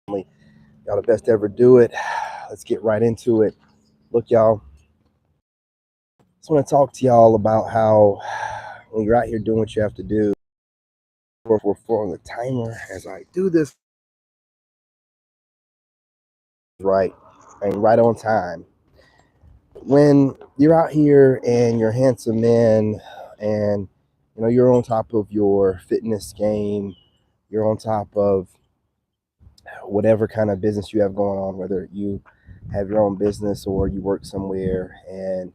Y'all the best to ever do it. Let's get right into it. Look, y'all, just want to talk to y'all about how when you're out here doing what you have to do, we're on the timer as I do this right and right on time. When you're out here and you're handsome men and you're on top of your fitness game, you're on top of whatever kind of business you have going on, whether you have your own business or you work somewhere and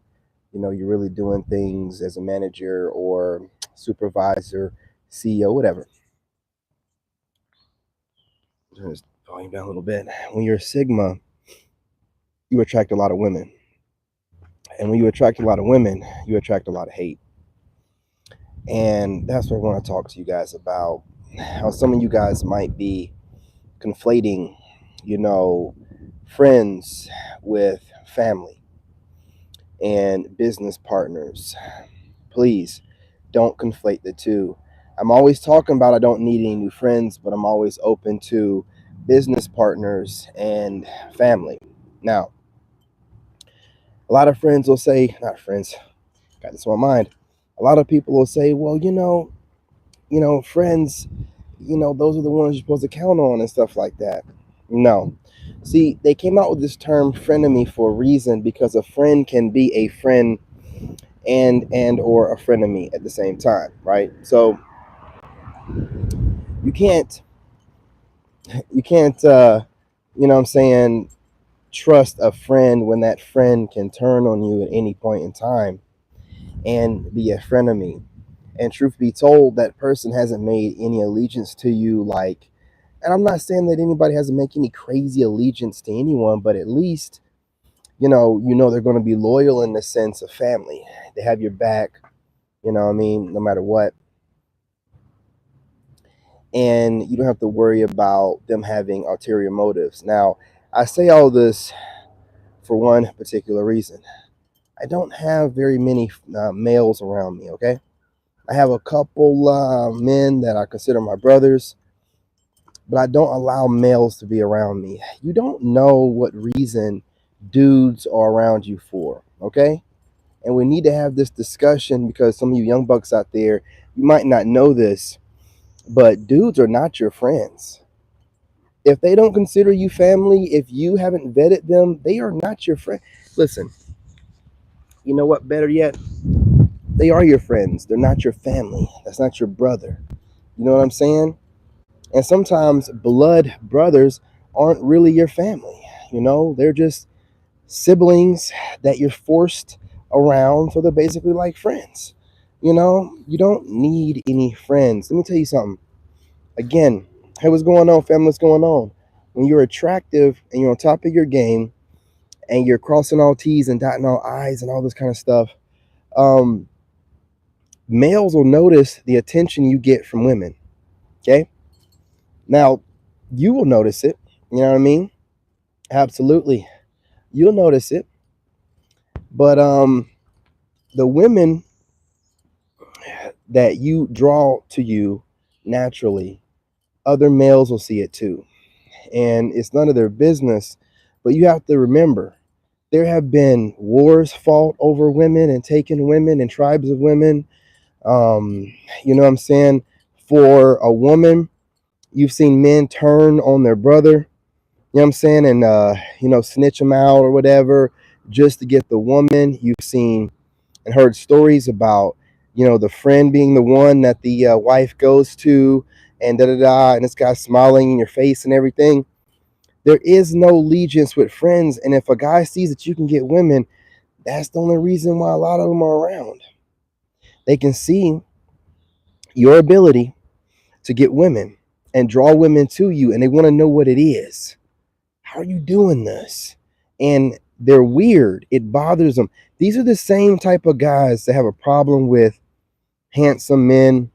you're really doing things as a manager or supervisor, CEO, whatever. Turn this volume down a little bit. When you're a Sigma, you attract a lot of women. And when you attract a lot of women, you attract a lot of hate. And that's what I want to talk to you guys about. How some of you guys might be conflating, friends with family and business partners. Please don't conflate the two. I'm always talking about I don't need any new friends, but I'm always open to business partners and family. Now, a lot of friends will say, not friends, got this on my mind. A lot of people will say, well, friends, those are the ones you're supposed to count on and stuff like that. No. See, they came out with this term frenemy for a reason because a friend can be a friend and or a frenemy at the same time, right? So you can't what I'm saying, trust a friend when that friend can turn on you at any point in time and be a frenemy. And truth be told, that person hasn't made any allegiance to you, like, and I'm not saying that anybody has to make any crazy allegiance to anyone, but at least they're going to be loyal in the sense of family. They have your back, no matter what. And you don't have to worry about them having ulterior motives. Now, I say all this for one particular reason. I don't have very many males around me, okay? I have a couple men that I consider my brothers, but I don't allow males to be around me. You don't know what reason dudes are around you for, okay? And we need to have this discussion because some of you young bucks out there, you might not know this, but dudes are not your friends. If they don't consider you family, if you haven't vetted them, they are not your friend. Listen, you know what? Better yet, they are your friends. They're not your family. That's not your brother. You know what I'm saying? And sometimes blood brothers aren't really your family. They're just siblings that you're forced around. So they're basically like friends. You don't need any friends. Let me tell you something. Again, hey, what's going on, family? What's going on? When you're attractive and you're on top of your game and you're crossing all T's and dotting all I's and all this kind of stuff, um, males will notice the attention you get from women. Okay? Now, you will notice it. You know what I mean? Absolutely. You'll notice it. But the women that you draw to you naturally, other males will see it too. And it's none of their business. But you have to remember, there have been wars fought over women and taken women and tribes of women. You know what I'm saying? For a woman, you've seen men turn on their brother, you know what I'm saying, and snitch them out or whatever just to get the woman. You've seen and heard stories about, the friend being the one that the wife goes to and da da da, and this guy smiling in your face and everything. There is no allegiance with friends, and if a guy sees that you can get women, that's the only reason why a lot of them are around. They can see your ability to get women and draw women to you, and they want to know what it is. How are you doing this? And they're weird. It bothers them. These are the same type of guys that have a problem with handsome men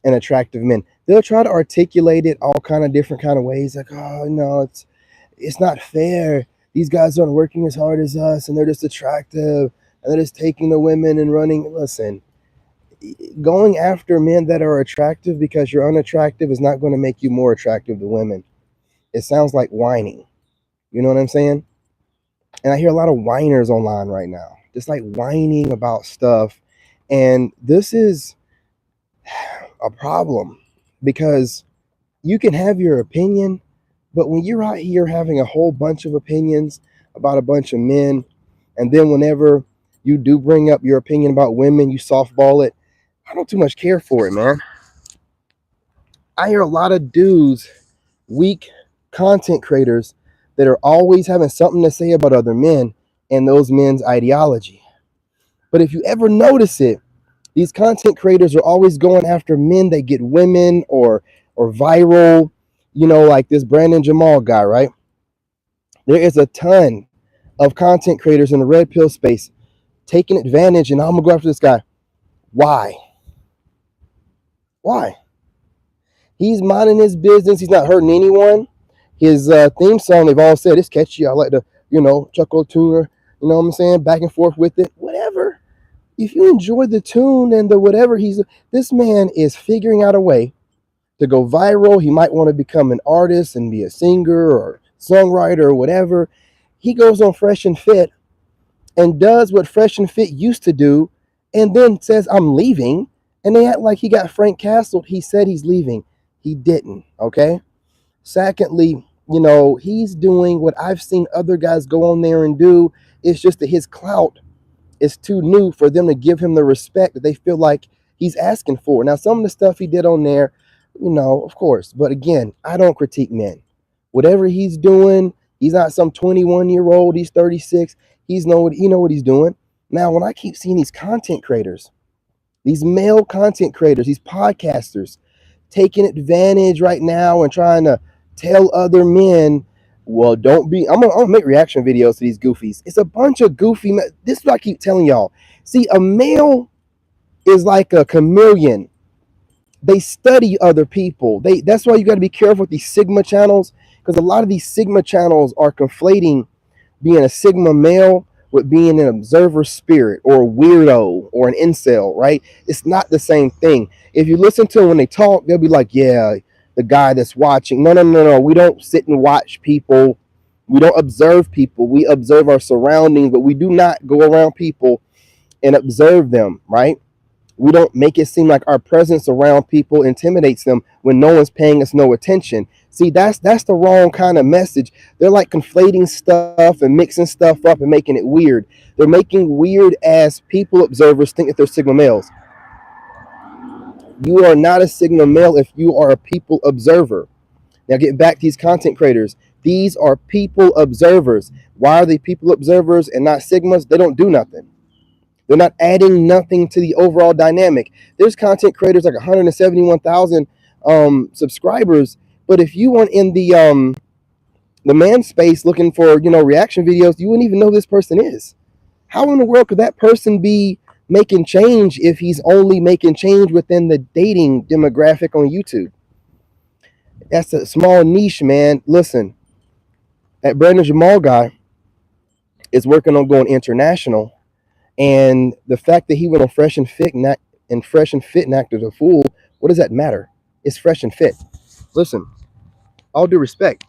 and attractive men. They'll try to articulate it all kind of different kind of ways, like, oh no, it's not fair. These guys aren't working as hard as us, and they're just attractive, and they're just taking the women and running. Listen, going after men that are attractive because you're unattractive is not going to make you more attractive to women. It sounds like whining. You know what I'm saying? And I hear a lot of whiners online right now, just like whining about stuff. And this is a problem because you can have your opinion, but when you're out here having a whole bunch of opinions about a bunch of men, and then whenever you do bring up your opinion about women, you softball it. I don't too much care for it, man. I hear a lot of dudes, weak content creators, that are always having something to say about other men and those men's ideology. But if you ever notice it, these content creators are always going after men that get women or viral, like this Brandon Jamal guy, right? There is a ton of content creators in the red pill space taking advantage, and I'm gonna go after this guy. Why? Why? He's minding his business. He's not hurting anyone. His theme song, they've all said, it's catchy. I like the, chuckle tuner. You know what I'm saying? Back and forth with it. Whatever. If you enjoy the tune and the whatever, this man is figuring out a way to go viral. He might want to become an artist and be a singer or songwriter or whatever. He goes on Fresh and Fit and does what Fresh and Fit used to do, and then says, I'm leaving. And they act like he got Frank Castle. He said he's leaving. He didn't, okay? Secondly, he's doing what I've seen other guys go on there and do. It's just that his clout is too new for them to give him the respect that they feel like he's asking for. Now, some of the stuff he did on there, of course. But again, I don't critique men. Whatever he's doing, he's not some 21-year-old. He's 36. He know what he's doing. Now, when I keep seeing these content creators, these male content creators, these podcasters, taking advantage right now and trying to tell other men, well, don't be, I'm gonna make reaction videos to these goofies. It's a bunch of goofy, this is what I keep telling y'all. See, a male is like a chameleon. They study other people. That's why you got to be careful with these Sigma channels, because a lot of these Sigma channels are conflating being a Sigma male with being an observer spirit or a weirdo or an incel, right? It's not the same thing. If you listen to them when they talk, they'll be like, yeah, the guy that's watching. No. We don't sit and watch people. We don't observe people. We observe our surroundings, but we do not go around people and observe them, right? We don't make it seem like our presence around people intimidates them when no one's paying us no attention. See, that's the wrong kind of message. They're like conflating stuff and mixing stuff up and making it weird. They're making weird as people observers think that they're Sigma males. You are not a Sigma male if you are a people observer. Now, getting back to these content creators, these are people observers. Why are they people observers and not Sigmas? They don't do nothing. They're not adding nothing to the overall dynamic. There's content creators like 171,000 subscribers, but if you weren't in the man space looking for reaction videos, you wouldn't even know who this person is. How in the world could that person be making change if he's only making change within the dating demographic on YouTube? That's a small niche, man. Listen, that Brandon Jamal guy is working on going international. And the fact that he went on Fresh and Fit and acted a fool, what does that matter? It's Fresh and Fit. Listen, all due respect,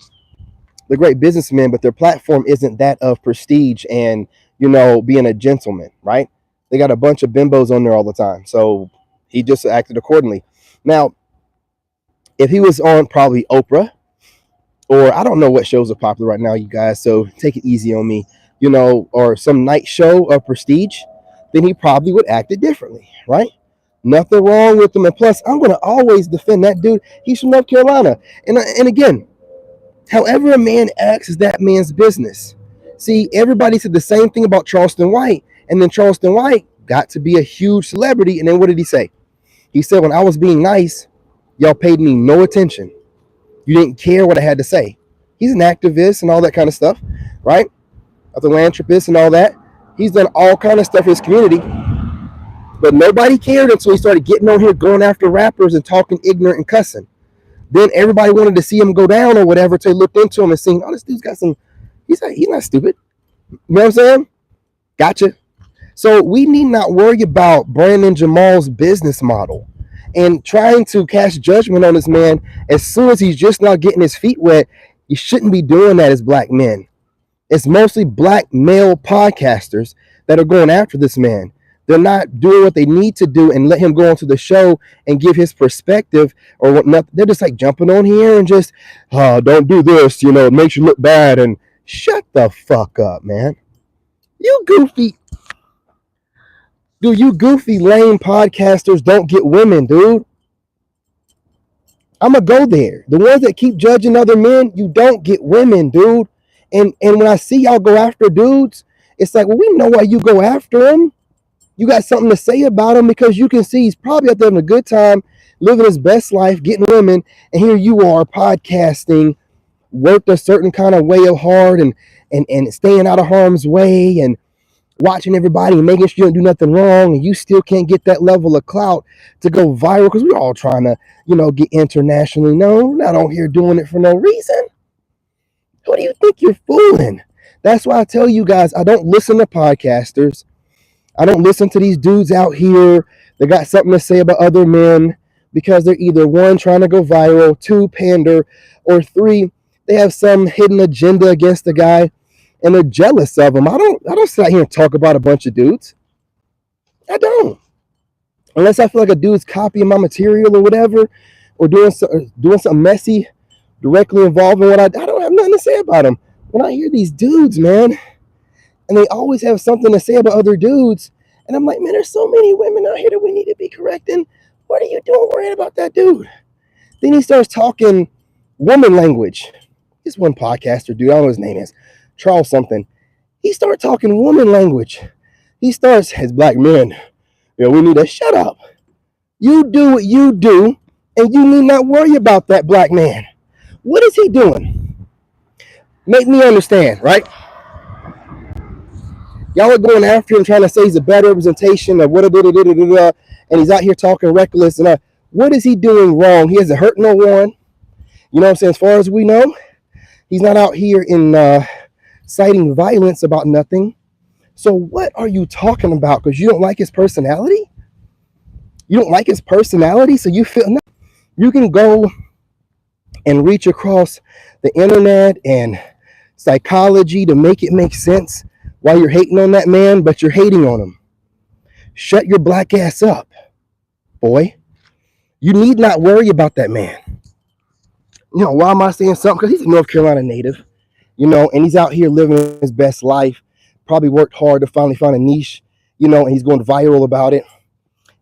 they're great businessmen, but their platform isn't that of prestige and, being a gentleman, right? They got a bunch of bimbos on there all the time. So he just acted accordingly. Now, if he was on probably Oprah, or I don't know what shows are popular right now, you guys, so take it easy on me, or some night show of prestige, then he probably would act it differently, right? Nothing wrong with him. And plus, I'm going to always defend that dude. He's from North Carolina. And again, however a man acts is that man's business. See, everybody said the same thing about Charleston White. And then Charleston White got to be a huge celebrity. And then what did he say? He said, when I was being nice, y'all paid me no attention. You didn't care what I had to say. He's an activist and all that kind of stuff, right? A philanthropist and all that. He's done all kind of stuff in his community, but nobody cared until he started getting on here going after rappers and talking ignorant and cussing. Then everybody wanted to see him go down or whatever, so they looked into him and seen, oh, this dude's got some, he's not stupid. You know what I'm saying? Gotcha. So we need not worry about Brandon Jamal's business model and trying to cast judgment on this man as soon as he's just not getting his feet wet. You shouldn't be doing that as black men. It's mostly black male podcasters that are going after this man. They're not doing what they need to do and let him go onto the show and give his perspective or whatnot. They're just like jumping on here and just, oh, don't do this, it makes you look bad. And shut the fuck up, man. You goofy lame podcasters don't get women, dude. I'm going to go there. The ones that keep judging other men, you don't get women, dude. And when I see y'all go after dudes, it's like, well, we know why you go after him. You got something to say about him because you can see he's probably out there having a good time, living his best life, getting women. And here you are podcasting, worked a certain kind of way of hard and staying out of harm's way and watching everybody and making sure you don't do nothing wrong. And you still can't get that level of clout to go viral because we're all trying to, get internationally known. We're not on here doing it for no reason. Who do you think you're fooling? That's why I tell you guys, I don't listen to podcasters. I don't listen to these dudes out here that got something to say about other men because they're either one, trying to go viral, two, pander, or three, they have some hidden agenda against the guy and they're jealous of him. I don't sit out here and talk about a bunch of dudes. I don't. Unless I feel like a dude's copying my material or whatever, or doing something messy directly involving what I don't have nothing to say about them. When I hear these dudes, man, and they always have something to say about other dudes, and I'm like, man, there's so many women out here that we need to be correcting. What are you doing worrying about that dude? Then he starts talking woman language. This one podcaster dude, I don't know what his name is, Charles something. He started talking woman language. He starts, as black men, we need to shut up. You do what you do, and you need not worry about that black man. What is he doing? Make me understand, right? Y'all are going after him, trying to say he's a bad representation of what, and he's out here talking reckless. And what is he doing wrong? He hasn't hurt no one. You know what I'm saying? As far as we know, he's not out here in citing violence about nothing. So what are you talking about? Because you don't like his personality? You don't like his personality? So you feel you can go and reach across the internet and psychology to make it make sense while you're hating on that man, but you're hating on him. Shut your black ass up, boy. You need not worry about that man. Why am I saying something? Because he's a North Carolina native, and he's out here living his best life. Probably worked hard to finally find a niche, and he's going viral about it.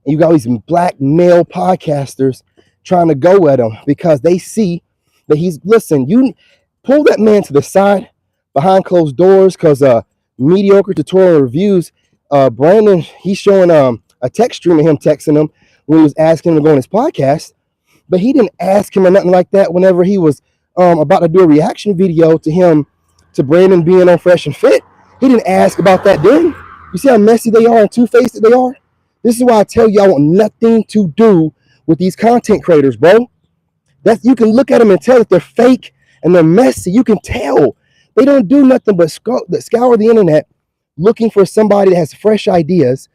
And you got these black male podcasters trying to go at him because they see that listen, you pull that man to the side behind closed doors because mediocre tutorial reviews. Brandon, he's showing a text stream of him texting him when he was asking him to go on his podcast, but he didn't ask him or nothing like that whenever he was about to do a reaction video to Brandon being on Fresh and Fit. He didn't ask about that then. You see how messy they are and two-faced they are? This is why I tell you I want nothing to do with these content creators, bro. You can look at them and tell that they're fake and they're messy. You can tell. They don't do nothing but scour the internet looking for somebody that has fresh ideas,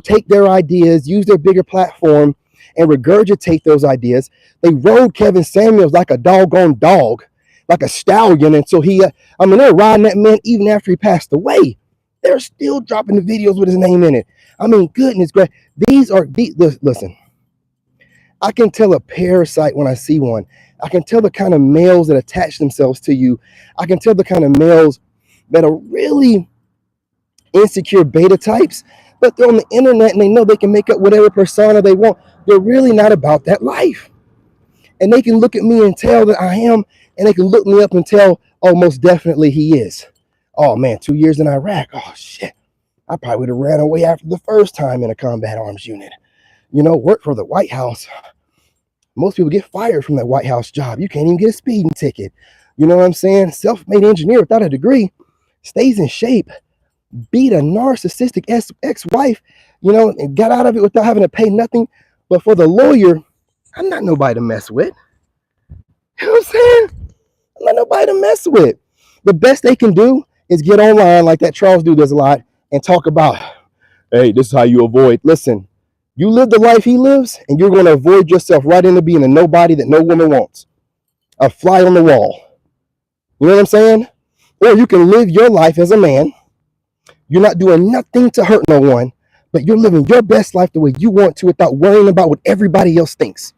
take their ideas, use their bigger platform, and regurgitate those ideas. They rode Kevin Samuels like a doggone dog, like a stallion until they're riding that man even after he passed away. They're still dropping the videos with his name in it. Goodness gracious. Listen, I can tell a parasite when I see one. I can tell the kind of males that attach themselves to you. I can tell the kind of males that are really insecure beta types, but they're on the internet and they know they can make up whatever persona they want. They're really not about that life. And they can look at me and tell that I am, and they can look me up and tell, oh, most definitely he is. Oh, man, 2 years in Iraq. Oh, shit. I probably would have ran away after the first time in a combat arms unit. Worked for the White House. Most people get fired from that White House job. You can't even get a speeding ticket. You know what I'm saying? Self-made engineer without a degree, stays in shape, beat a narcissistic ex-wife, and got out of it without having to pay nothing. But for the lawyer, I'm not nobody to mess with. You know what I'm saying? I'm not nobody to mess with. The best they can do is get online like that Charles dude does a lot and talk about, hey, this is how you avoid. Listen, you live the life he lives, and you're going to avoid yourself right into being a nobody that no woman wants. A fly on the wall. You know what I'm saying? Or you can live your life as a man. You're not doing nothing to hurt no one, but you're living your best life the way you want to without worrying about what everybody else thinks.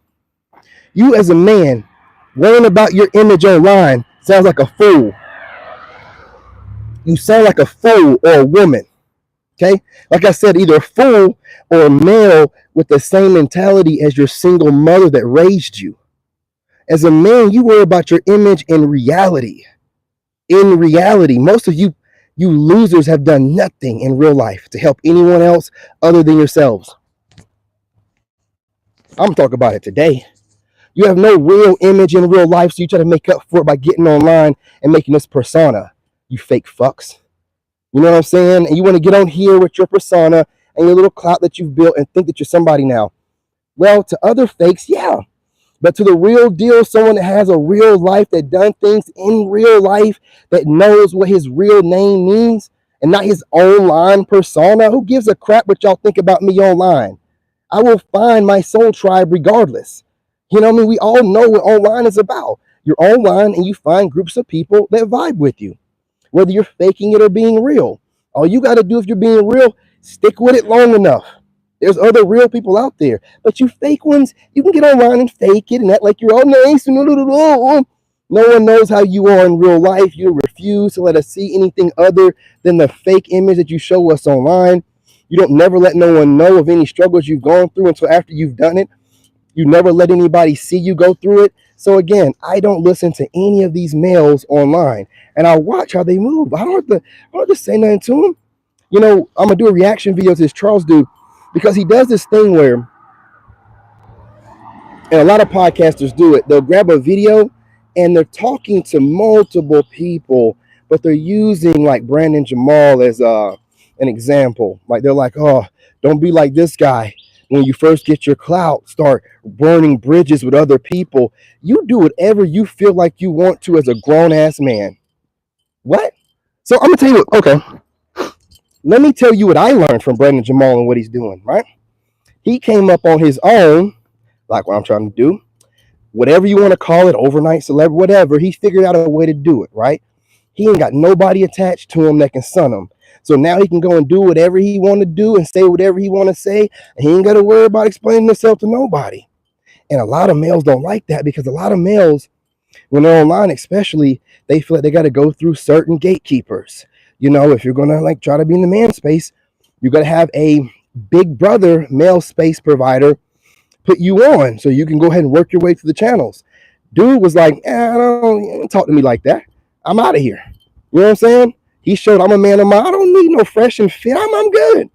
You as a man, worrying about your image online sounds like a fool. You sound like a fool or a woman. Okay? Like I said, either a fool or a male with the same mentality as your single mother that raised you. As a man, you worry about your image in reality. In reality, most of you losers have done nothing in real life to help anyone else other than yourselves. I'm talking about it today. You have no real image in real life, so you try to make up for it by getting online and making this persona. You fake fucks. You know what I'm saying? And you want to get on here with your persona and your little clout that you've built and think that you're somebody now. Well, to other fakes, yeah. But to the real deal, someone that has a real life, that done things in real life, that knows what his real name means and not his online persona, who gives a crap what y'all think about me online? I will find my soul tribe regardless. You know what I mean? We all know what online is about. You're online and you find groups of people that vibe with you, whether you're faking it or being real. All you got to do if you're being real, stick with it long enough. There's other real people out there, but you fake ones, you can get online and fake it and act like you're all nice. No one knows how you are in real life. You refuse to let us see anything other than the fake image that you show us online. You don't never let no one know of any struggles you've gone through until after you've done it. You never let anybody see you go through it. So again, I don't listen to any of these males online, and I watch how they move. I don't have to say nothing to them. You know, I'm gonna do a reaction video to this Charles dude because he does this thing where, and a lot of podcasters do it. They'll grab a video and they're talking to multiple people, but they're using like Brandon Jamal as an example. Like they're like, oh, don't be like this guy. When you first get your clout, start burning bridges with other people. You do whatever you feel like you want to as a grown-ass man. What? So I'm going to tell you what, okay. Let me tell you what I learned from Brandon Jamal and what he's doing, right? He came up on his own, like what I'm trying to do. Whatever you want to call it, overnight celebrity, whatever. He figured out a way to do it, right? He ain't got nobody attached to him that can son him. So now he can go and do whatever he want to do and say whatever he want to say. And he ain't got to worry about explaining himself to nobody. And a lot of males don't like that because a lot of males, when they're online especially, they feel like they got to go through certain gatekeepers. You know, if you're going to like try to be in the man space, you got to have a big brother male space provider put you on so you can go ahead and work your way through the channels. Dude was like, don't talk to me like that. I'm out of here. You know what I'm saying? He showed I'm a man of my, I don't need no fresh and fit. I'm good.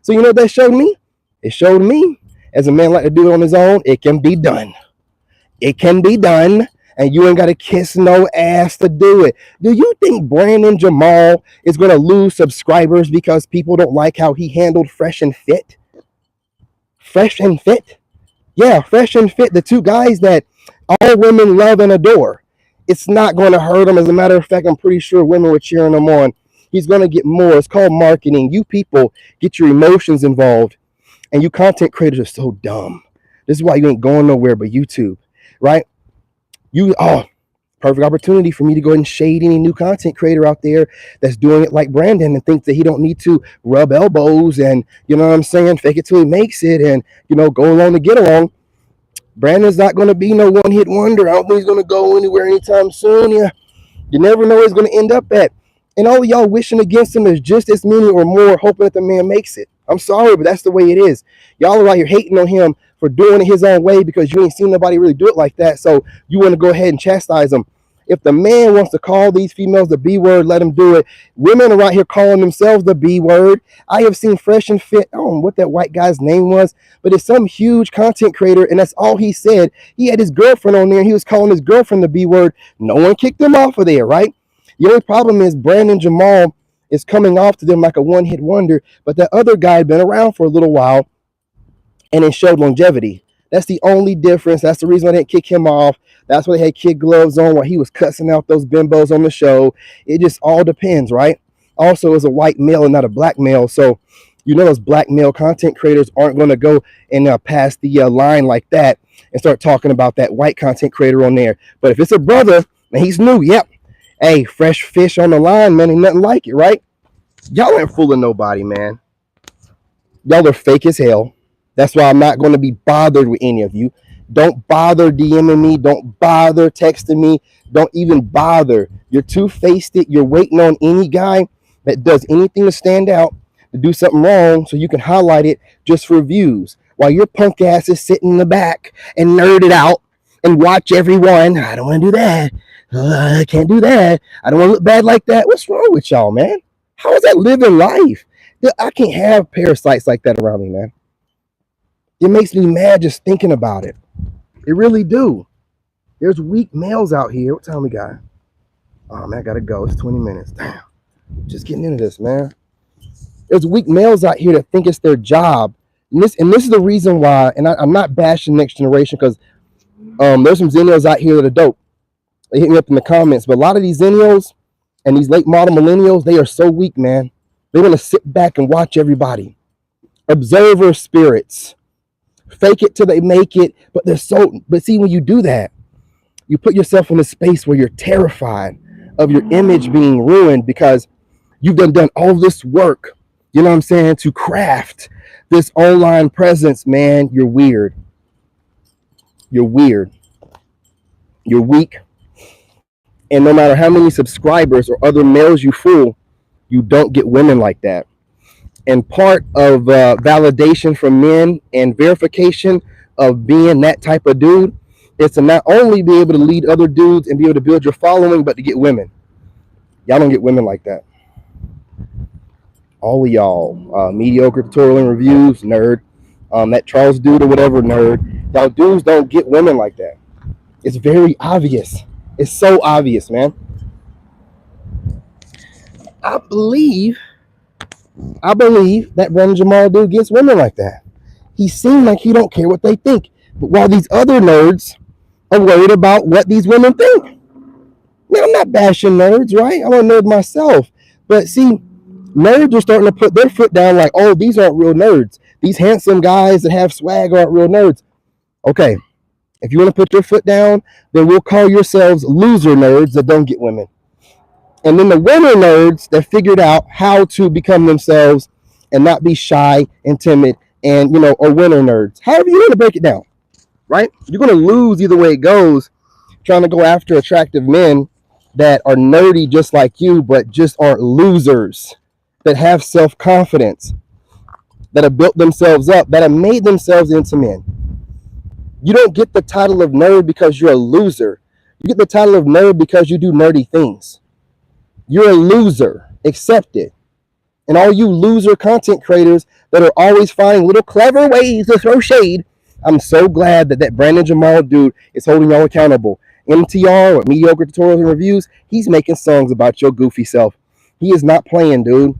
So you know what that showed me? It showed me, as a man like to do it on his own, it can be done. It can be done, and you ain't got to kiss no ass to do it. Do you think Brandon Jamal is going to lose subscribers because people don't like how he handled Fresh and Fit? Fresh and Fit? Yeah, Fresh and Fit, the two guys that all women love and adore. It's not going to hurt him. As a matter of fact, I'm pretty sure women were cheering him on. He's going to get more. It's called marketing. You people get your emotions involved, and you content creators are so dumb. This is why you ain't going nowhere but YouTube, right? Perfect opportunity for me to go ahead and shade any new content creator out there that's doing it like Brandon and thinks that he don't need to rub elbows and, you know what I'm saying, fake it till he makes it and, you know, go along to get along. Brandon's not going to be no one-hit wonder. I don't think he's going to go anywhere anytime soon. Yeah, you never know where he's going to end up at. And all of y'all wishing against him is just as many or more hoping that the man makes it. I'm sorry, but that's the way it is. Y'all are out here hating on him for doing it his own way because you ain't seen nobody really do it like that. So you want to go ahead and chastise him. If the man wants to call these females the B word, let him do it. Women are out here calling themselves the B word. I have seen Fresh and Fit. I don't know what that white guy's name was, but it's some huge content creator, and that's all he said. He had his girlfriend on there, and he was calling his girlfriend the B word. No one kicked him off of there, right? The only problem is Brandon Jamal is coming off to them like a one-hit wonder, but that other guy had been around for a little while, and it showed longevity. That's the only difference. That's the reason why they didn't kick him off. That's why they had kid gloves on while he was cussing out those bimbos on the show. It just all depends, right? Also, as a white male and not a black male, so you know those black male content creators aren't going to go and pass the line like that and start talking about that white content creator on there. But if it's a brother and he's new, yep, Hey, fresh fish on the line, man. Ain't nothing like it, right? Y'all ain't fooling nobody, man. Y'all are fake as hell. That's why I'm not going to be bothered with any of you. Don't bother DMing me. Don't bother texting me. Don't even bother. You're two-faced. You're waiting on any guy that does anything to stand out, to do something wrong, so you can highlight it just for views. While your punk ass is sitting in the back and nerded out and watch everyone. I don't want to do that. I can't do that. I don't want to look bad like that. What's wrong with y'all, man? How is that living life? I can't have parasites like that around me, man. It makes me mad just thinking about it. It really do. There's weak males out here. What time we got? Oh, man, I gotta go. It's 20 minutes. Damn. Just getting into this, man. There's weak males out here that think it's their job. And this is the reason why, and I'm not bashing next generation, because there's some Zennials out here that are dope. They hit me up in the comments. But a lot of these Zennials and these late model millennials, they are so weak, man. They want to sit back and watch everybody. Observer spirits. Fake it till they make it. But see, when you do that, you put yourself in a space where you're terrified of your image being ruined, because you've done all this work, you know what I'm saying, to craft this online presence, man. You're weird. You're weird. You're weak. And no matter how many subscribers or other males you fool, you don't get women like that. And part of validation from men and verification of being that type of dude is to not only be able to lead other dudes and be able to build your following, but to get women. Y'all don't get women like that. All of y'all, mediocre tutorial and reviews, nerd. That Charles dude or whatever, nerd. Y'all dudes don't get women like that. It's very obvious. It's so obvious, man. I believe that Brandon Jamal dude gets women like that. He seemed like he don't care what they think. But while these other nerds are worried about what these women think. Man, I'm not bashing nerds, right? I'm a nerd myself. But see, nerds are starting to put their foot down like, oh, these aren't real nerds. These handsome guys that have swag aren't real nerds. Okay, if you want to put your foot down, then we'll call yourselves loser nerds that don't get women. And then the winner nerds that figured out how to become themselves and not be shy and timid and, or winner nerds. However you want to break it down, right? You're going to lose either way it goes trying to go after attractive men that are nerdy just like you, but just aren't losers, that have self-confidence, that have built themselves up, that have made themselves into men. You don't get the title of nerd because you're a loser. You get the title of nerd because you do nerdy things. You're a loser. Accept it. And all you loser content creators that are always finding little clever ways to throw shade, I'm so glad that Brandon Jamal dude is holding y'all accountable. MTR, or Mediocre Tutorials and Reviews, he's making songs about your goofy self. He is not playing, dude.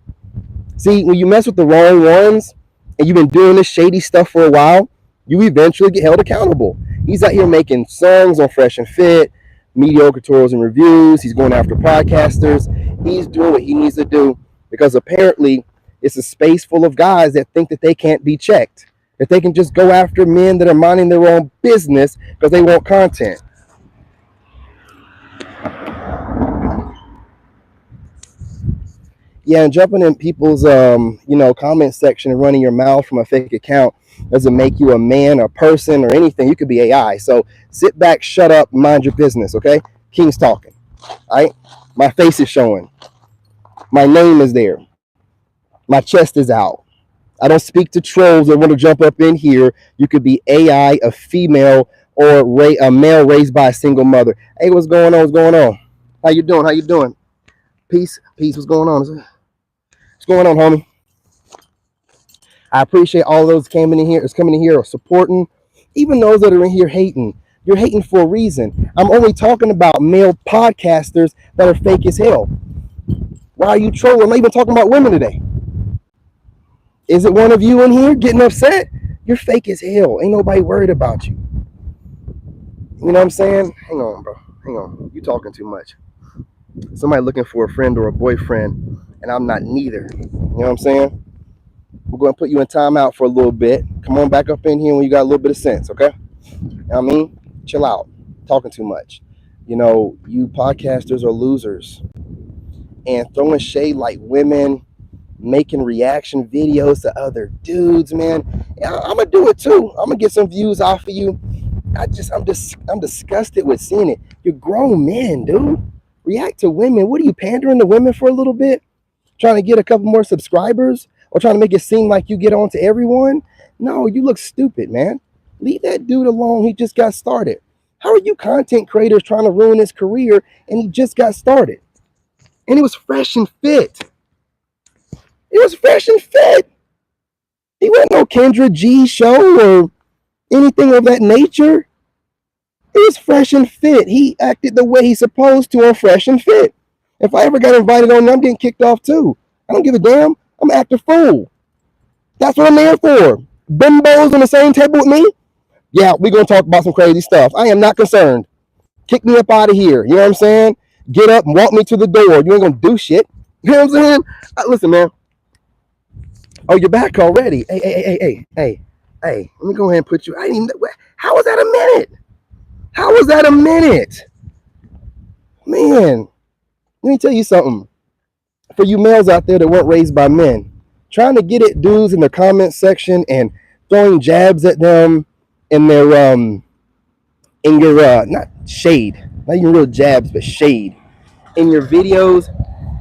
See, when you mess with the wrong ones and you've been doing this shady stuff for a while, you eventually get held accountable. He's out here making songs on Fresh and Fit, Mediocre Tutorials and Reviews. He's going after podcasters. He's doing what he needs to do because apparently it's a space full of guys that think that they can't be checked, that they can just go after men that are minding their own business because they want content. Yeah, and jumping in people's comment section and running your mouth from a fake account doesn't make you a man, a person, or anything. You could be AI. So sit back, shut up, mind your business, okay? King's talking. All right? My face is showing. My name is there. My chest is out. I don't speak to trolls that want to jump up in here. You could be AI, a female, or a male raised by a single mother. Hey, what's going on? What's going on? How you doing? How you doing? Peace. Peace. What's going on? What's going on, homie? I appreciate all those coming in here or supporting. Even those that are in here hating. You're hating for a reason. I'm only talking about male podcasters that are fake as hell. Why are you trolling? I'm not even talking about women today. Is it one of you in here getting upset? You're fake as hell. Ain't nobody worried about you. You know what I'm saying? Hang on, bro. Hang on. You talking too much. Somebody looking for a friend or a boyfriend, and I'm not neither. You know what I'm saying? We're going to put you in timeout for a little bit. Come on back up in here when you got a little bit of sense, okay? You know what I mean? Chill out. Talking too much. You know, you podcasters are losers. And throwing shade like women, making reaction videos to other dudes, man. I'm gonna do it too. I'm gonna get some views off of you. I'm disgusted with seeing it. You're grown men, dude. React to women. What are you, pandering to women for a little bit? Trying to get a couple more subscribers? Or trying to make it seem like you get on to everyone? No, you look stupid, man. Leave that dude alone. He just got started. How are you content creators trying to ruin his career and he just got started? And he was fresh and fit. He was fresh and fit. He wasn't no Kendra G show or anything of that nature. He was fresh and fit. He acted the way he's supposed to on Fresh and Fit. If I ever got invited on, I'm getting kicked off too. I don't give a damn. I'm an actor fool. That's what I'm there for. Bimbos on the same table with me? Yeah, we're going to talk about some crazy stuff. I am not concerned. Kick me up out of here. You know what I'm saying? Get up and walk me to the door. You ain't going to do shit. You know what I'm saying? Listen, man. Oh, you're back already. Hey. Let me go ahead and put you. I didn't even. How was that a minute? How was that a minute? Man, let me tell you something. For you males out there that weren't raised by men, trying to get at dudes in the comment section and throwing jabs at them in their in your not shade, not even real jabs, but shade in your videos,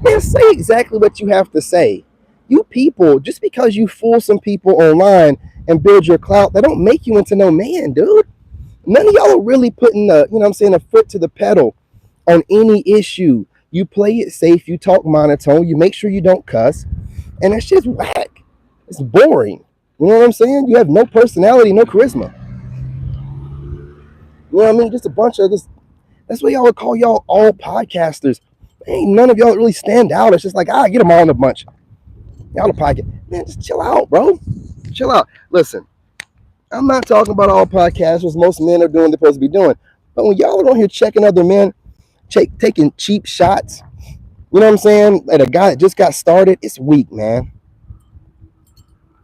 man, say exactly what you have to say. You people, just because you fool some people online and build your clout, that don't make you into no man, dude. None of y'all are really putting the, you know what I'm saying, a foot to the pedal on any issue. You play it safe, you talk monotone, you make sure you don't cuss, and that shit's whack. It's boring. You know what I'm saying? You have no personality, no charisma. You know what I mean? Just a bunch of this. That's why y'all would call y'all all podcasters. Ain't none of y'all really stand out. It's just like, get them all in a bunch. Y'all a podcast. Man, just chill out, bro. Chill out. Listen, I'm not talking about all podcasters. Most men are doing what they're supposed to be doing. But when y'all are on here checking other men, taking cheap shots, you know what I'm saying, at a guy that just got started, it's weak, man.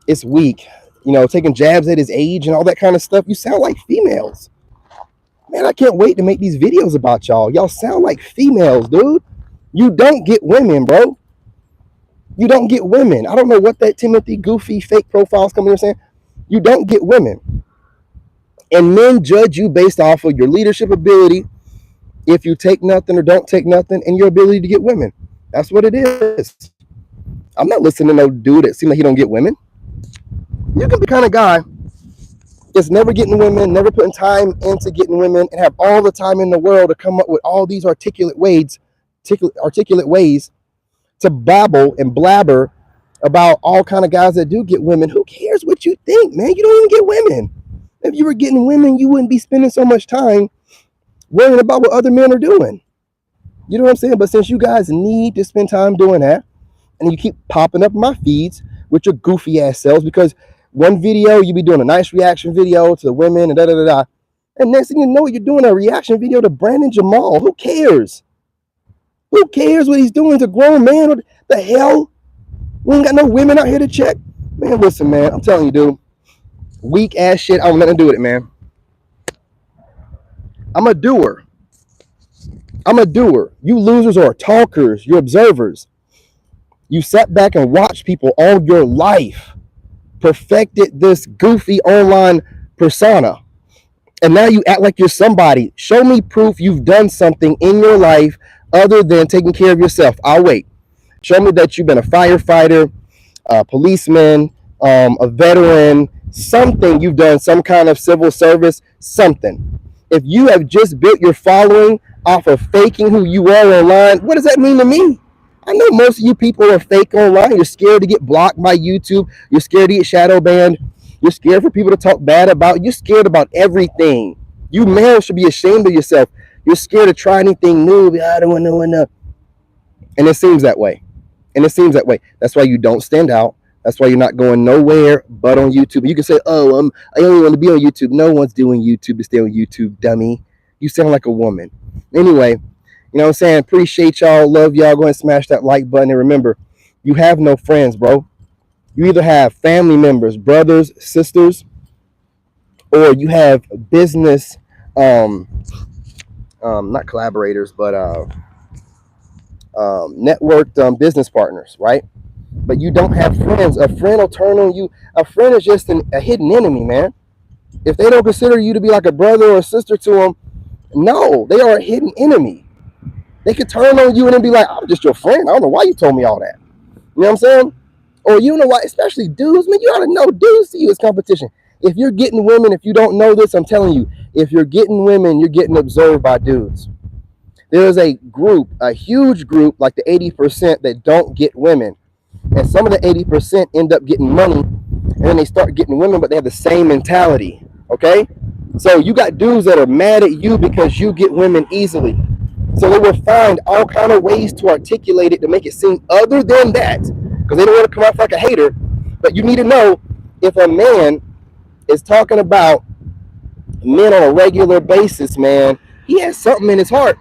It's weak. You know, taking jabs at his age and all that kind of stuff. You sound like females. Man, I can't wait to make these videos about y'all. Y'all sound like females, dude. You don't get women, bro. You don't get women. I don't know what that Timothy goofy fake profile's coming here saying. You don't get women. And men judge you based off of your leadership ability, if you take nothing or don't take nothing, and your ability to get women. That's what it is. I'm not listening to no dude that seems like he don't get women. You can be the kind of guy that's never getting women, never putting time into getting women, and have all the time in the world to come up with all these articulate ways to babble and blabber about all kind of guys that do get women. Who cares what you think, man? You don't even get women. If you were getting women, you wouldn't be spending so much time worrying about what other men are doing. You know what I'm saying? But since you guys need to spend time doing that, and you keep popping up in my feeds with your goofy ass selves, because one video you be doing a nice reaction video to the women and da-da-da-da, and next thing you know, you're doing a reaction video to Brandon Jamal. Who cares? Who cares what he's doing? He's a grown man. What the hell? We ain't got no women out here to check. Man, listen, man. I'm telling you, dude. Weak ass shit. I'm nothing to do with it, man. I'm a doer. You losers are talkers. You're observers. You sat back and watched people all your life, perfected this goofy online persona, and now you act like you're somebody. Show me proof you've done something in your life other than taking care of yourself. I'll wait. Show me that you've been a firefighter, a policeman, a veteran, something you've done, some kind of civil service, something. If you have just built your following off of faking who you are online, what does that mean to me? I know most of you people are fake online. You're scared to get blocked by YouTube. You're scared to get shadow banned. You're scared for people to talk bad about you. You're scared about everything. You males should be ashamed of yourself. You're scared to try anything new. I don't want to know. And it seems that way. That's why you don't stand out. That's why you're not going nowhere but on YouTube. You can say, I only want to be on YouTube. No one's doing YouTube to stay on YouTube, dummy. You sound like a woman. Anyway, you know what I'm saying? Appreciate y'all. Love y'all. Go ahead and smash that like button. And remember, you have no friends, bro. You either have family members, brothers, sisters, or you have business not collaborators, but networked business partners, right? But you don't have friends. A friend will turn on you. A friend is just a hidden enemy, man. If they don't consider you to be like a brother or a sister to them, no, they are a hidden enemy. They could turn on you and then be like, I'm just your friend. I don't know why you told me all that. You know what I'm saying? Or you know what, especially dudes, man, you ought to know dudes see you as competition. If you're getting women, if you don't know this, I'm telling you, if you're getting women, you're getting observed by dudes. There's a group, a huge group, like the 80% that don't get women. And some of the 80% end up getting money, and then they start getting women, but they have the same mentality. Okay? So you got dudes that are mad at you because you get women easily. So they will find all kind of ways to articulate it to make it seem other than that, because they don't want to come off like a hater. But you need to know, if a man is talking about men on a regular basis, man, he has something in his heart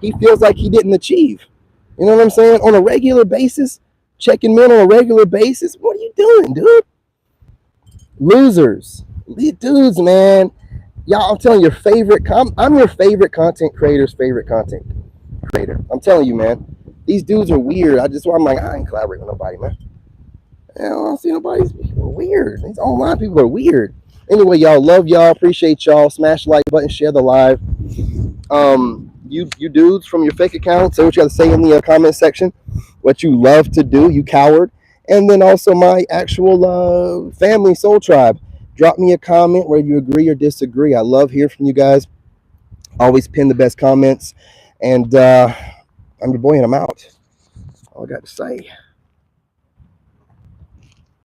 he feels like he didn't achieve. You know what I'm saying? On a regular basis, checking men on a regular basis. What are you doing, dude? Losers. These dudes, man. Y'all, I'm telling you, I'm your favorite content creator's favorite content creator. I'm telling you, man. These dudes are weird. I'm like, I ain't collaborating with nobody, man. I don't see nobody's weird. These online people are weird. Anyway, y'all, love y'all, appreciate y'all. Smash the like button, share the live. You dudes from your fake account, say what you got to say in the comment section. What you love to do, you coward. And then also my actual family soul tribe. Drop me a comment whether you agree or disagree. I love hearing from you guys. Always pin the best comments. And I'm your boy, and I'm out. All I got to say.